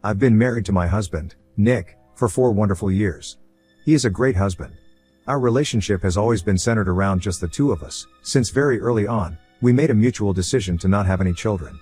I've been married to my husband, Nick, for 4 wonderful years. He is a great husband. Our relationship has always been centered around just the two of us. Since very early on, we made a mutual decision to not have any children.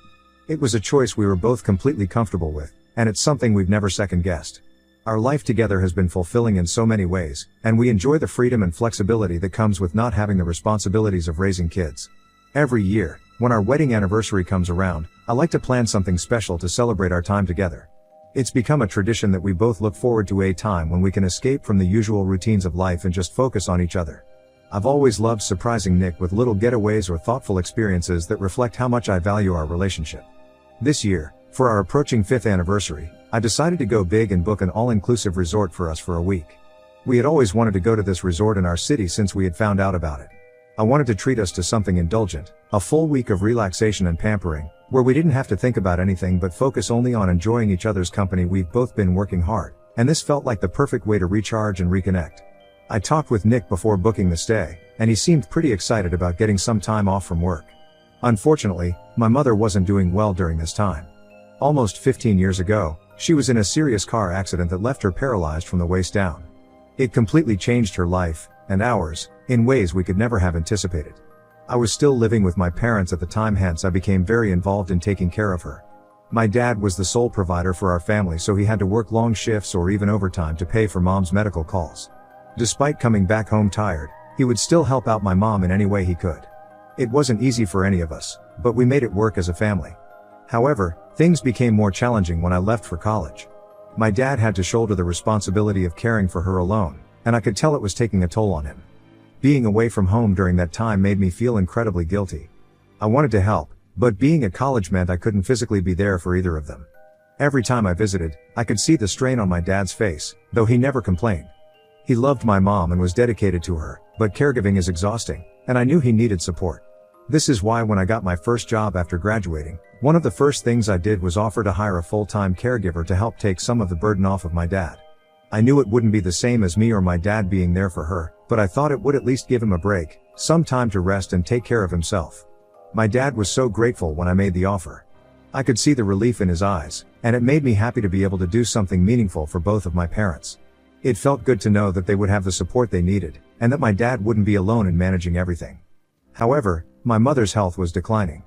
It was a choice we were both completely comfortable with, and it's something we've never second-guessed. Our life together has been fulfilling in so many ways, and we enjoy the freedom and flexibility that comes with not having the responsibilities of raising kids. Every year, when our wedding anniversary comes around, I like to plan something special to celebrate our time together. It's become a tradition that we both look forward to, a time when we can escape from the usual routines of life and just focus on each other. I've always loved surprising Nick with little getaways or thoughtful experiences that reflect how much I value our relationship. This year, for our approaching 5th anniversary, I decided to go big and book an all-inclusive resort for us for a week. We had always wanted to go to this resort in our city since we had found out about it. I wanted to treat us to something indulgent, a full week of relaxation and pampering, where we didn't have to think about anything but focus only on enjoying each other's company. We've both been working hard, and this felt like the perfect way to recharge and reconnect. I talked with Nick before booking the stay, and he seemed pretty excited about getting some time off from work. Unfortunately, my mother wasn't doing well during this time. Almost 15 years ago, she was in a serious car accident that left her paralyzed from the waist down. It completely changed her life, and ours, in ways we could never have anticipated. I was still living with my parents at the time, hence I became very involved in taking care of her. My dad was the sole provider for our family, so he had to work long shifts or even overtime to pay for mom's medical calls. Despite coming back home tired, he would still help out my mom in any way he could. It wasn't easy for any of us, but we made it work as a family. However, things became more challenging when I left for college. My dad had to shoulder the responsibility of caring for her alone, and I could tell it was taking a toll on him. Being away from home during that time made me feel incredibly guilty. I wanted to help, but being at college meant I couldn't physically be there for either of them. Every time I visited, I could see the strain on my dad's face, though he never complained. He loved my mom and was dedicated to her, but caregiving is exhausting, and I knew he needed support. This is why when I got my first job after graduating, one of the first things I did was offer to hire a full-time caregiver to help take some of the burden off of my dad. I knew it wouldn't be the same as me or my dad being there for her, but I thought it would at least give him a break, some time to rest and take care of himself. My dad was so grateful when I made the offer. I could see the relief in his eyes, and it made me happy to be able to do something meaningful for both of my parents. It felt good to know that they would have the support they needed, and that my dad wouldn't be alone in managing everything. However, my mother's health was declining.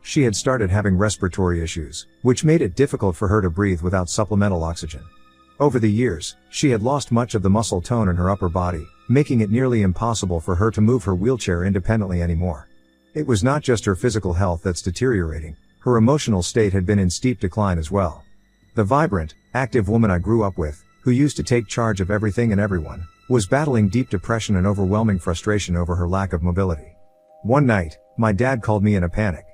She had started having respiratory issues, which made it difficult for her to breathe without supplemental oxygen. Over the years, she had lost much of the muscle tone in her upper body, making it nearly impossible for her to move her wheelchair independently anymore. It was not just her physical health that's deteriorating, her emotional state had been in steep decline as well. The vibrant, active woman I grew up with, who used to take charge of everything and everyone, was battling deep depression and overwhelming frustration over her lack of mobility. One night, my dad called me in a panic.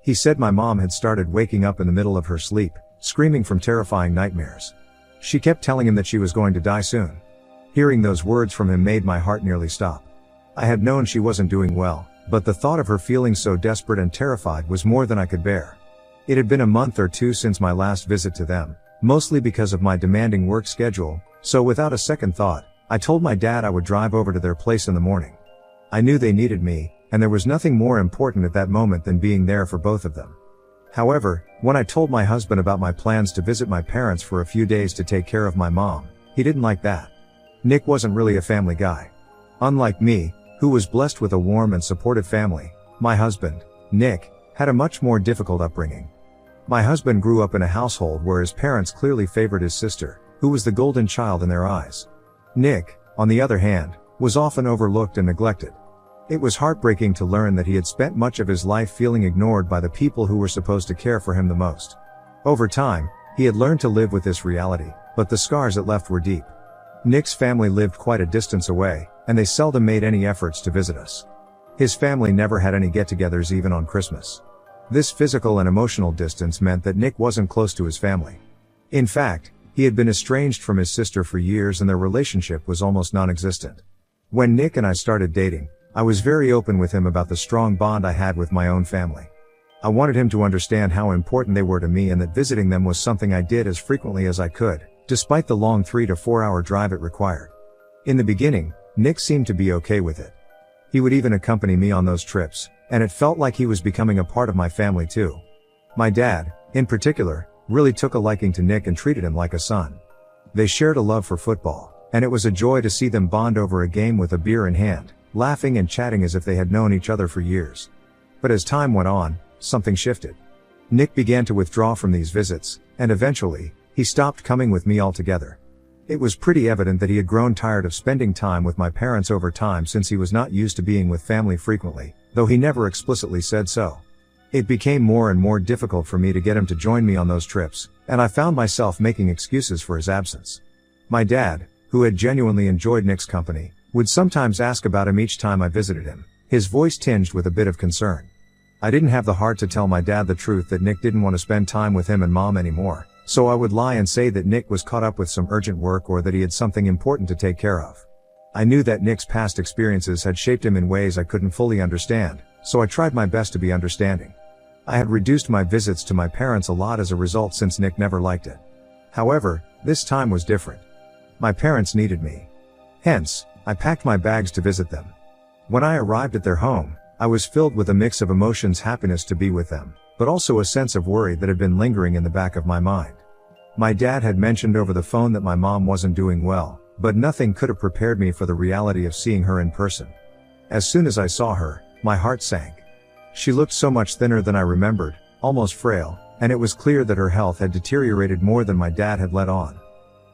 He said my mom had started waking up in the middle of her sleep, screaming from terrifying nightmares. She kept telling him that she was going to die soon. Hearing those words from him made my heart nearly stop. I had known she wasn't doing well, but the thought of her feeling so desperate and terrified was more than I could bear. It had been a month or two since my last visit to them, mostly because of my demanding work schedule, so without a second thought, I told my dad I would drive over to their place in the morning. I knew they needed me, and there was nothing more important at that moment than being there for both of them. However, when I told my husband about my plans to visit my parents for a few days to take care of my mom, he didn't like that. Nick wasn't really a family guy. Unlike me, who was blessed with a warm and supportive family, my husband, Nick, had a much more difficult upbringing. My husband grew up in a household where his parents clearly favored his sister, who was the golden child in their eyes. Nick, on the other hand, was often overlooked and neglected. It was heartbreaking to learn that he had spent much of his life feeling ignored by the people who were supposed to care for him the most. Over time, he had learned to live with this reality, but the scars it left were deep. Nick's family lived quite a distance away, and they seldom made any efforts to visit us. His family never had any get-togethers even on Christmas. This physical and emotional distance meant that Nick wasn't close to his family. In fact, he had been estranged from his sister for years and their relationship was almost non-existent. When Nick and I started dating, I was very open with him about the strong bond I had with my own family. I wanted him to understand how important they were to me and that visiting them was something I did as frequently as I could, despite the long 3 to 4 hour drive it required. In the beginning, Nick seemed to be okay with it. He would even accompany me on those trips, and it felt like he was becoming a part of my family too. My dad, in particular, really took a liking to Nick and treated him like a son. They shared a love for football, and it was a joy to see them bond over a game with a beer in hand, laughing and chatting as if they had known each other for years. But as time went on, something shifted. Nick began to withdraw from these visits, and eventually, he stopped coming with me altogether. It was pretty evident that he had grown tired of spending time with my parents over time since he was not used to being with family frequently, though he never explicitly said so. It became more and more difficult for me to get him to join me on those trips, and I found myself making excuses for his absence. My dad, who had genuinely enjoyed Nick's company, would sometimes ask about him each time I visited him, his voice tinged with a bit of concern. I didn't have the heart to tell my dad the truth that Nick didn't want to spend time with him and mom anymore, so I would lie and say that Nick was caught up with some urgent work or that he had something important to take care of. I knew that Nick's past experiences had shaped him in ways I couldn't fully understand, so I tried my best to be understanding. I had reduced my visits to my parents a lot as a result since Nick never liked it. However, this time was different. My parents needed me. Hence, I packed my bags to visit them. When I arrived at their home, I was filled with a mix of emotions: happiness to be with them, but also a sense of worry that had been lingering in the back of my mind. My dad had mentioned over the phone that my mom wasn't doing well, but nothing could have prepared me for the reality of seeing her in person. As soon as I saw her, my heart sank. She looked so much thinner than I remembered, almost frail, and it was clear that her health had deteriorated more than my dad had let on.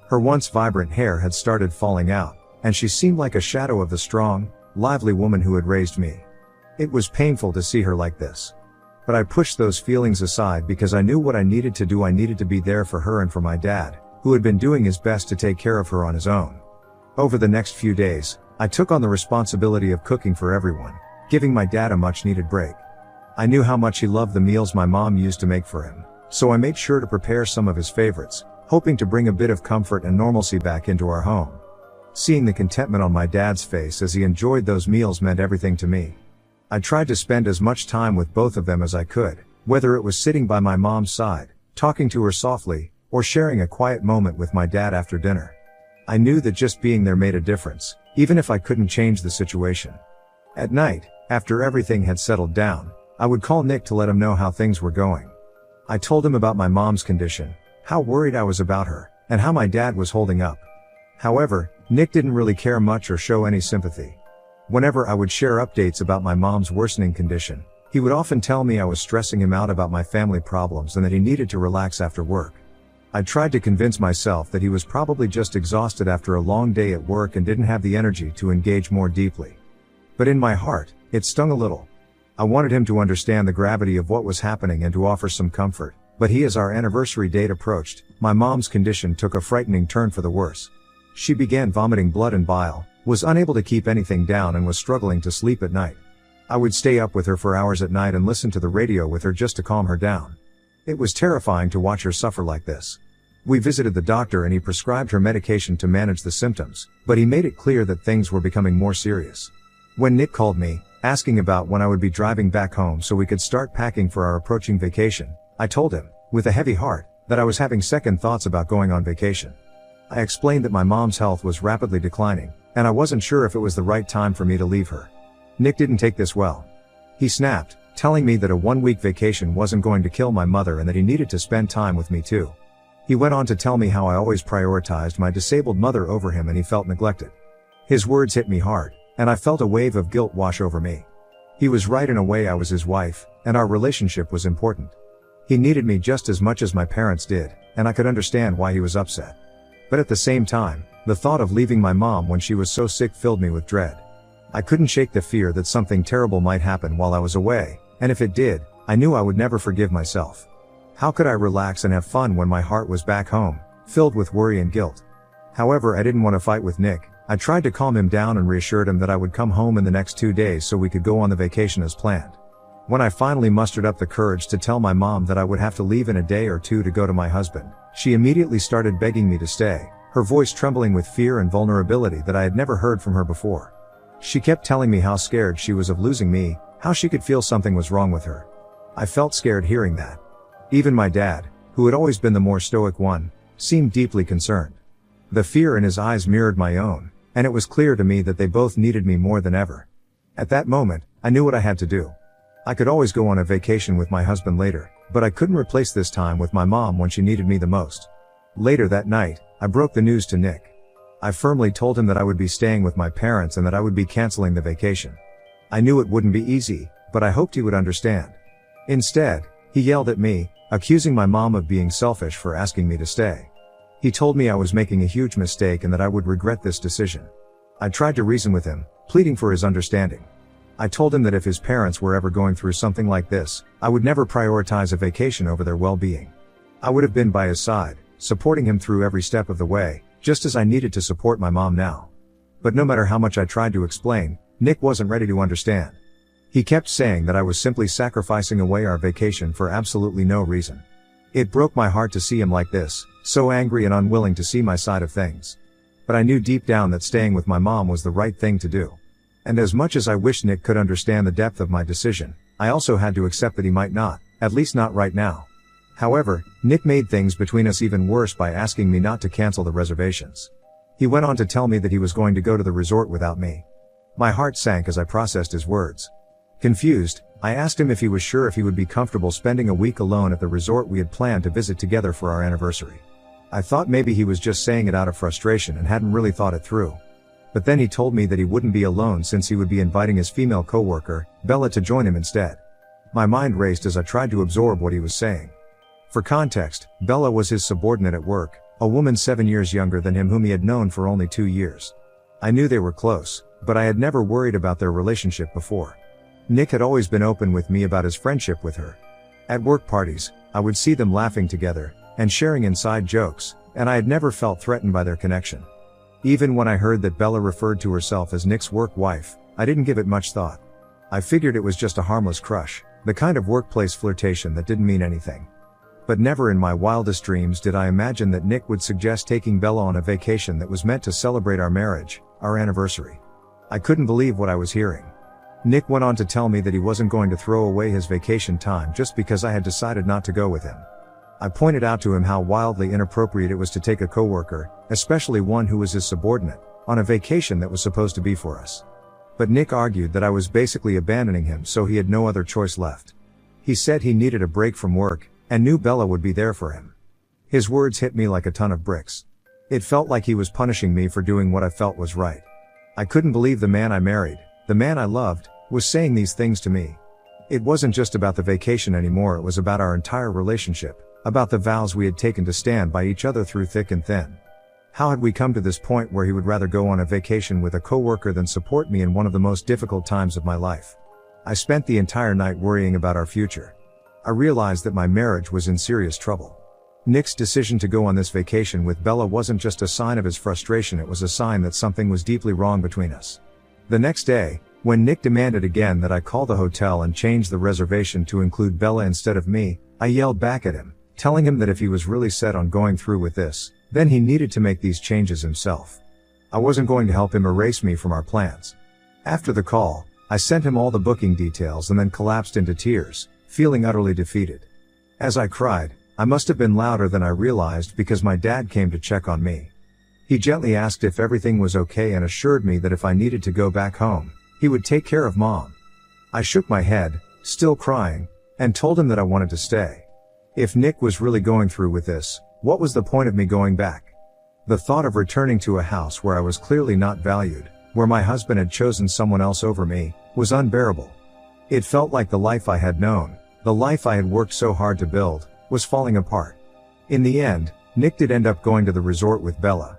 Her once vibrant hair had started falling out, and she seemed like a shadow of the strong, lively woman who had raised me. It was painful to see her like this. But I pushed those feelings aside because I knew what I needed to do. I needed to be there for her and for my dad, who had been doing his best to take care of her on his own. Over the next few days, I took on the responsibility of cooking for everyone, giving my dad a much-needed break. I knew how much he loved the meals my mom used to make for him, so I made sure to prepare some of his favorites, hoping to bring a bit of comfort and normalcy back into our home. Seeing the contentment on my dad's face as he enjoyed those meals meant everything to me. I tried to spend as much time with both of them as I could, whether it was sitting by my mom's side, talking to her softly, or sharing a quiet moment with my dad after dinner. I knew that just being there made a difference, even if I couldn't change the situation. At night, after everything had settled down, I would call Nick to let him know how things were going. I told him about my mom's condition, how worried I was about her, and how my dad was holding up. However, Nick didn't really care much or show any sympathy. Whenever I would share updates about my mom's worsening condition, he would often tell me I was stressing him out about my family problems and that he needed to relax after work. I tried to convince myself that he was probably just exhausted after a long day at work and didn't have the energy to engage more deeply. But in my heart, it stung a little. I wanted him to understand the gravity of what was happening and to offer some comfort, but as our anniversary date approached, my mom's condition took a frightening turn for the worse. She began vomiting blood and bile, was unable to keep anything down and was struggling to sleep at night. I would stay up with her for hours at night and listen to the radio with her just to calm her down. It was terrifying to watch her suffer like this. We visited the doctor and he prescribed her medication to manage the symptoms, but he made it clear that things were becoming more serious. When Nick called me, asking about when I would be driving back home so we could start packing for our approaching vacation, I told him, with a heavy heart, that I was having second thoughts about going on vacation. I explained that my mom's health was rapidly declining, and I wasn't sure if it was the right time for me to leave her. Nick didn't take this well. He snapped, telling me that a one-week vacation wasn't going to kill my mother and that he needed to spend time with me too. He went on to tell me how I always prioritized my disabled mother over him and he felt neglected. His words hit me hard, and I felt a wave of guilt wash over me. He was right in a way. I was his wife, and our relationship was important. He needed me just as much as my parents did, and I could understand why he was upset. But at the same time, the thought of leaving my mom when she was so sick filled me with dread. I couldn't shake the fear that something terrible might happen while I was away, and if it did, I knew I would never forgive myself. How could I relax and have fun when my heart was back home, filled with worry and guilt? However, I didn't want to fight with Nick. I tried to calm him down and reassured him that I would come home in the next 2 days so we could go on the vacation as planned. When I finally mustered up the courage to tell my mom that I would have to leave in a day or two to go to my husband, she immediately started begging me to stay, her voice trembling with fear and vulnerability that I had never heard from her before. She kept telling me how scared she was of losing me, how she could feel something was wrong with her. I felt scared hearing that. Even my dad, who had always been the more stoic one, seemed deeply concerned. The fear in his eyes mirrored my own, and it was clear to me that they both needed me more than ever. At that moment, I knew what I had to do. I could always go on a vacation with my husband later, But I couldn't replace this time with my mom when she needed me the most. Later that night, I broke the news to Nick. I firmly told him that I would be staying with my parents and that I would be canceling the vacation. I knew it wouldn't be easy, but I hoped he would understand. Instead, he yelled at me, accusing my mom of being selfish for asking me to stay. He told me I was making a huge mistake and that I would regret this decision. I tried to reason with him, pleading for his understanding. I told him that if his parents were ever going through something like this, I would never prioritize a vacation over their well-being. I would have been by his side, supporting him through every step of the way, just as I needed to support my mom now. But no matter how much I tried to explain, Nick wasn't ready to understand. He kept saying that I was simply sacrificing away our vacation for absolutely no reason. It broke my heart to see him like this, so angry and unwilling to see my side of things. But I knew deep down that staying with my mom was the right thing to do. And as much as I wish Nick could understand the depth of my decision, I also had to accept that he might not, at least not right now. However, Nick made things between us even worse by asking me not to cancel the reservations. He went on to tell me that he was going to go to the resort without me. My heart sank as I processed his words. Confused, I asked him if he was sure if he would be comfortable spending a week alone at the resort we had planned to visit together for our anniversary. I thought maybe he was just saying it out of frustration and hadn't really thought it through. But then he told me that he wouldn't be alone since he would be inviting his female coworker, Bella, to join him instead. My mind raced as I tried to absorb what he was saying. For context, Bella was his subordinate at work, a woman 7 years younger than him whom he had known for only 2 years. I knew they were close, but I had never worried about their relationship before. Nick had always been open with me about his friendship with her. At work parties, I would see them laughing together, and sharing inside jokes, and I had never felt threatened by their connection. Even when I heard that Bella referred to herself as Nick's work wife, I didn't give it much thought. I figured it was just a harmless crush, the kind of workplace flirtation that didn't mean anything. But never in my wildest dreams did I imagine that Nick would suggest taking Bella on a vacation that was meant to celebrate our marriage, our anniversary. I couldn't believe what I was hearing. Nick went on to tell me that he wasn't going to throw away his vacation time just because I had decided not to go with him. I pointed out to him how wildly inappropriate it was to take a coworker, especially one who was his subordinate, on a vacation that was supposed to be for us. But Nick argued that I was basically abandoning him, so he had no other choice left. He said he needed a break from work, and knew Bella would be there for him. His words hit me like a ton of bricks. It felt like he was punishing me for doing what I felt was right. I couldn't believe the man I married, the man I loved, was saying these things to me. It wasn't just about the vacation anymore, it was about our entire relationship, about the vows we had taken to stand by each other through thick and thin. How had we come to this point where he would rather go on a vacation with a coworker than support me in one of the most difficult times of my life? I spent the entire night worrying about our future. I realized that my marriage was in serious trouble. Nick's decision to go on this vacation with Bella wasn't just a sign of his frustration, it was a sign that something was deeply wrong between us. The next day, when Nick demanded again that I call the hotel and change the reservation to include Bella instead of me, I yelled back at him, telling him that if he was really set on going through with this, then he needed to make these changes himself. I wasn't going to help him erase me from our plans. After the call, I sent him all the booking details and then collapsed into tears, feeling utterly defeated. As I cried, I must have been louder than I realized because my dad came to check on me. He gently asked if everything was okay and assured me that if I needed to go back home, he would take care of Mom. I shook my head, still crying, and told him that I wanted to stay. If Nick was really going through with this, what was the point of me going back? The thought of returning to a house where I was clearly not valued, where my husband had chosen someone else over me, was unbearable. It felt like the life I had known, the life I had worked so hard to build, was falling apart. In the end, Nick did end up going to the resort with Bella.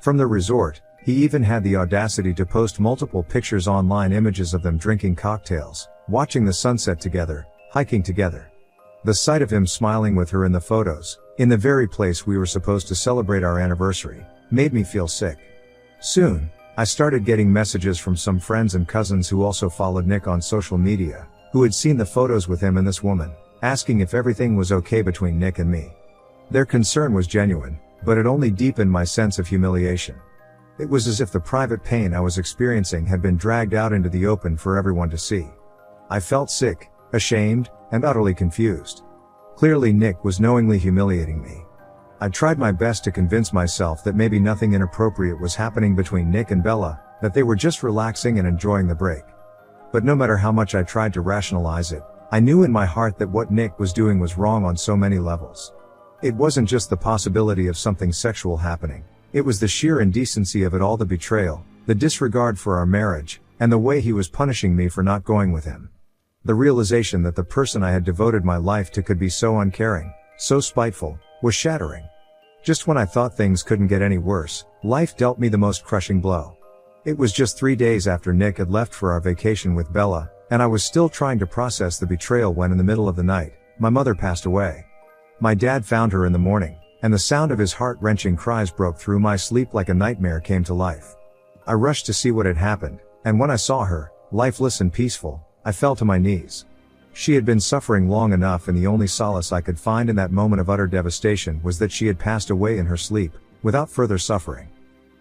From the resort, he even had the audacity to post multiple pictures online, images of them drinking cocktails, watching the sunset together, hiking together. The sight of him smiling with her in the photos, in the very place we were supposed to celebrate our anniversary, made me feel sick. Soon, I started getting messages from some friends and cousins who also followed Nick on social media, who had seen the photos with him and this woman, asking if everything was okay between Nick and me. Their concern was genuine, but it only deepened my sense of humiliation. It was as if the private pain I was experiencing had been dragged out into the open for everyone to see. I felt sick, ashamed, and utterly confused. Clearly Nick was knowingly humiliating me. I tried my best to convince myself that maybe nothing inappropriate was happening between Nick and Bella, that they were just relaxing and enjoying the break. But no matter how much I tried to rationalize it, I knew in my heart that what Nick was doing was wrong on so many levels. It wasn't just the possibility of something sexual happening. It was the sheer indecency of it all, the betrayal, the disregard for our marriage, and the way he was punishing me for not going with him. The realization that the person I had devoted my life to could be so uncaring, so spiteful, was shattering. Just when I thought things couldn't get any worse, life dealt me the most crushing blow. It was just 3 days after Nick had left for our vacation with Bella, and I was still trying to process the betrayal when in the middle of the night, my mother passed away. My dad found her in the morning, and the sound of his heart-wrenching cries broke through my sleep like a nightmare came to life. I rushed to see what had happened, and when I saw her, lifeless and peaceful, I fell to my knees. She had been suffering long enough, and the only solace I could find in that moment of utter devastation was that she had passed away in her sleep, without further suffering.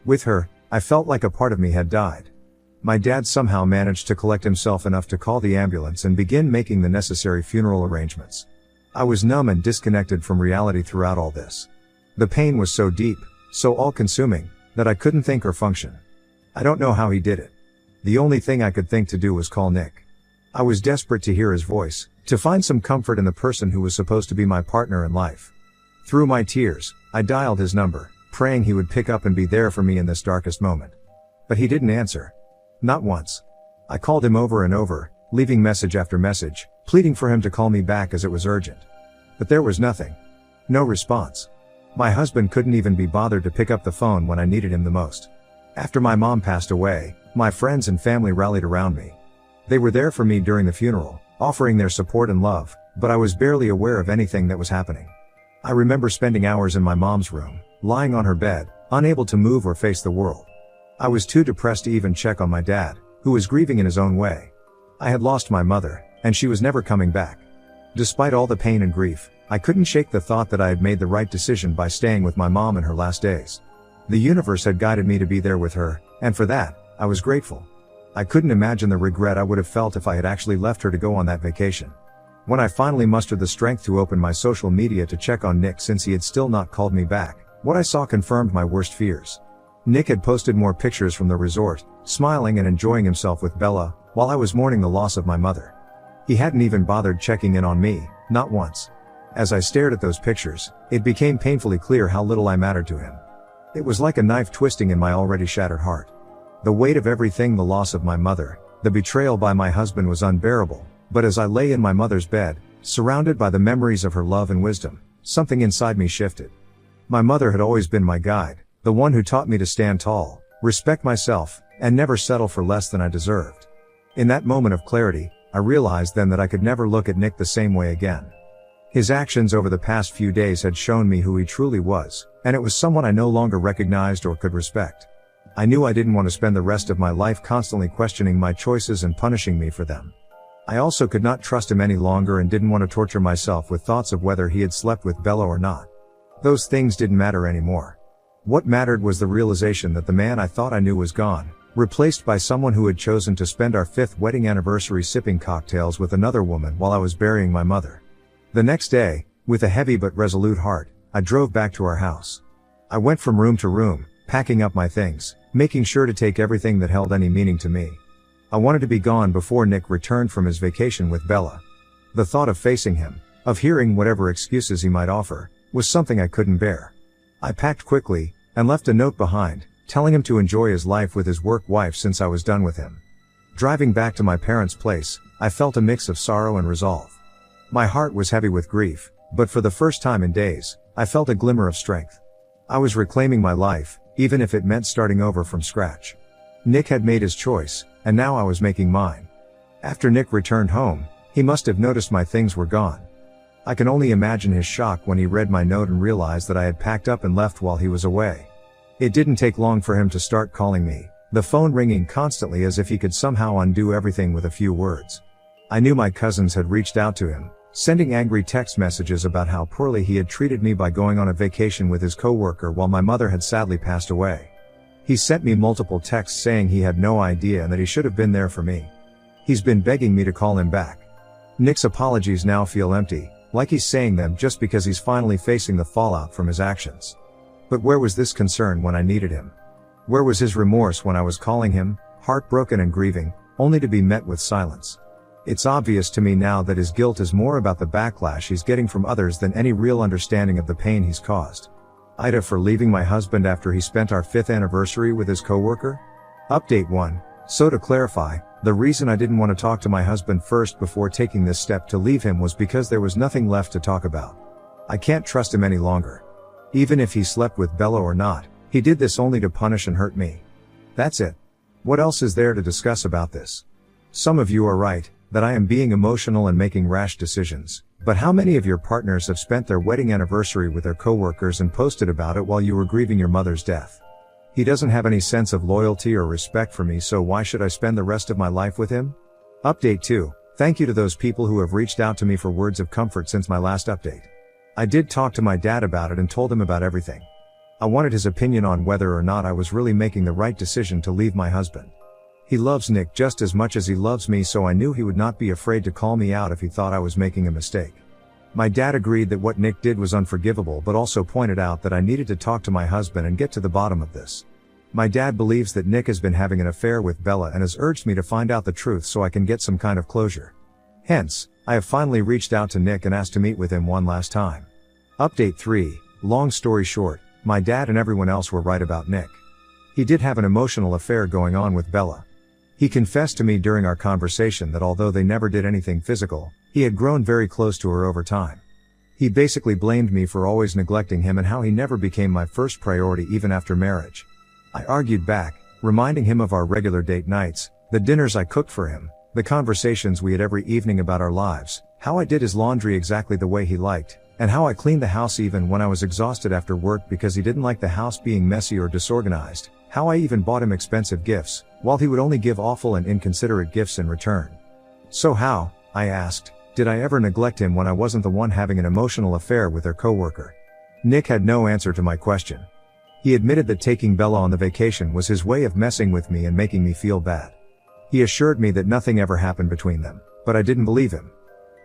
With her, I felt like a part of me had died. My dad somehow managed to collect himself enough to call the ambulance and begin making the necessary funeral arrangements. I was numb and disconnected from reality throughout all this. The pain was so deep, so all-consuming, that I couldn't think or function. I don't know how he did it. The only thing I could think to do was call Nick. I was desperate to hear his voice, to find some comfort in the person who was supposed to be my partner in life. Through my tears, I dialed his number, praying he would pick up and be there for me in this darkest moment. But he didn't answer. Not once. I called him over and over, leaving message after message, pleading for him to call me back as it was urgent. But there was nothing. No response. My husband couldn't even be bothered to pick up the phone when I needed him the most. After my mom passed away, my friends and family rallied around me. They were there for me during the funeral, offering their support and love, but I was barely aware of anything that was happening. I remember spending hours in my mom's room, lying on her bed, unable to move or face the world. I was too depressed to even check on my dad, who was grieving in his own way. I had lost my mother, and she was never coming back. Despite all the pain and grief, I couldn't shake the thought that I had made the right decision by staying with my mom in her last days. The universe had guided me to be there with her, and for that, I was grateful. I couldn't imagine the regret I would have felt if I had actually left her to go on that vacation. When I finally mustered the strength to open my social media to check on Nick since he had still not called me back, what I saw confirmed my worst fears. Nick had posted more pictures from the resort, smiling and enjoying himself with Bella, while I was mourning the loss of my mother. He hadn't even bothered checking in on me, not once. As I stared at those pictures, it became painfully clear how little I mattered to him. It was like a knife twisting in my already shattered heart. The weight of everything, the loss of my mother, the betrayal by my husband was unbearable, but as I lay in my mother's bed, surrounded by the memories of her love and wisdom, something inside me shifted. My mother had always been my guide, the one who taught me to stand tall, respect myself, and never settle for less than I deserved. In that moment of clarity, I realized then that I could never look at Nick the same way again. His actions over the past few days had shown me who he truly was, and it was someone I no longer recognized or could respect. I knew I didn't want to spend the rest of my life constantly questioning my choices and punishing me for them. I also could not trust him any longer and didn't want to torture myself with thoughts of whether he had slept with Bella or not. Those things didn't matter anymore. What mattered was the realization that the man I thought I knew was gone, replaced by someone who had chosen to spend our 5th wedding anniversary sipping cocktails with another woman while I was burying my mother. The next day, with a heavy but resolute heart, I drove back to our house. I went from room to room, packing up my things, making sure to take everything that held any meaning to me. I wanted to be gone before Nick returned from his vacation with Bella. The thought of facing him, of hearing whatever excuses he might offer, was something I couldn't bear. I packed quickly, and left a note behind, telling him to enjoy his life with his work wife since I was done with him. Driving back to my parents' place, I felt a mix of sorrow and resolve. My heart was heavy with grief, but for the first time in days, I felt a glimmer of strength. I was reclaiming my life, even if it meant starting over from scratch. Nick had made his choice, and now I was making mine. After Nick returned home, he must have noticed my things were gone. I can only imagine his shock when he read my note and realized that I had packed up and left while he was away. It didn't take long for him to start calling me, the phone ringing constantly as if he could somehow undo everything with a few words. I knew my cousins had reached out to him, sending angry text messages about how poorly he had treated me by going on a vacation with his coworker while my mother had sadly passed away. He sent me multiple texts saying he had no idea and that he should have been there for me. He's been begging me to call him back. Nick's apologies now feel empty, like he's saying them just because he's finally facing the fallout from his actions. But where was this concern when I needed him? Where was his remorse when I was calling him, heartbroken and grieving, only to be met with silence? It's obvious to me now that his guilt is more about the backlash he's getting from others than any real understanding of the pain he's caused. Ida for leaving my husband after he spent our 5th anniversary with his coworker? Update 1. So to clarify, the reason I didn't want to talk to my husband first before taking this step to leave him was because there was nothing left to talk about. I can't trust him any longer. Even if he slept with Bella or not, he did this only to punish and hurt me. That's it. What else is there to discuss about this? Some of you are right, that I am being emotional and making rash decisions, but how many of your partners have spent their wedding anniversary with their coworkers and posted about it while you were grieving your mother's death? He doesn't have any sense of loyalty or respect for me, so why should I spend the rest of my life with him? Update 2. Thank you to those people who have reached out to me for words of comfort since my last update. I did talk to my dad about it and told him about everything. I wanted his opinion on whether or not I was really making the right decision to leave my husband. He loves Nick just as much as he loves me, so I knew he would not be afraid to call me out if he thought I was making a mistake. My dad agreed that what Nick did was unforgivable, but also pointed out that I needed to talk to my husband and get to the bottom of this. My dad believes that Nick has been having an affair with Bella and has urged me to find out the truth so I can get some kind of closure. Hence, I have finally reached out to Nick and asked to meet with him one last time. Update 3. Long story short, my dad and everyone else were right about Nick. He did have an emotional affair going on with Bella. He confessed to me during our conversation that although they never did anything physical, he had grown very close to her over time. He basically blamed me for always neglecting him and how he never became my first priority even after marriage. I argued back, reminding him of our regular date nights, the dinners I cooked for him, the conversations we had every evening about our lives, how I did his laundry exactly the way he liked, and how I cleaned the house even when I was exhausted after work because he didn't like the house being messy or disorganized, how I even bought him expensive gifts, while he would only give awful and inconsiderate gifts in return. So how, I asked, did I ever neglect him when I wasn't the one having an emotional affair with their coworker? Nick had no answer to my question. He admitted that taking Bella on the vacation was his way of messing with me and making me feel bad. He assured me that nothing ever happened between them, but I didn't believe him.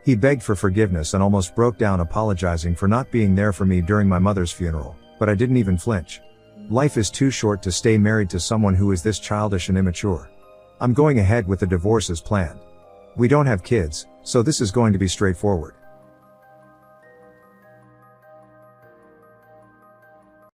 He begged for forgiveness and almost broke down apologizing for not being there for me during my mother's funeral, but I didn't even flinch. Life is too short to stay married to someone who is this childish and immature. I'm going ahead with the divorce as planned. We don't have kids, so this is going to be straightforward.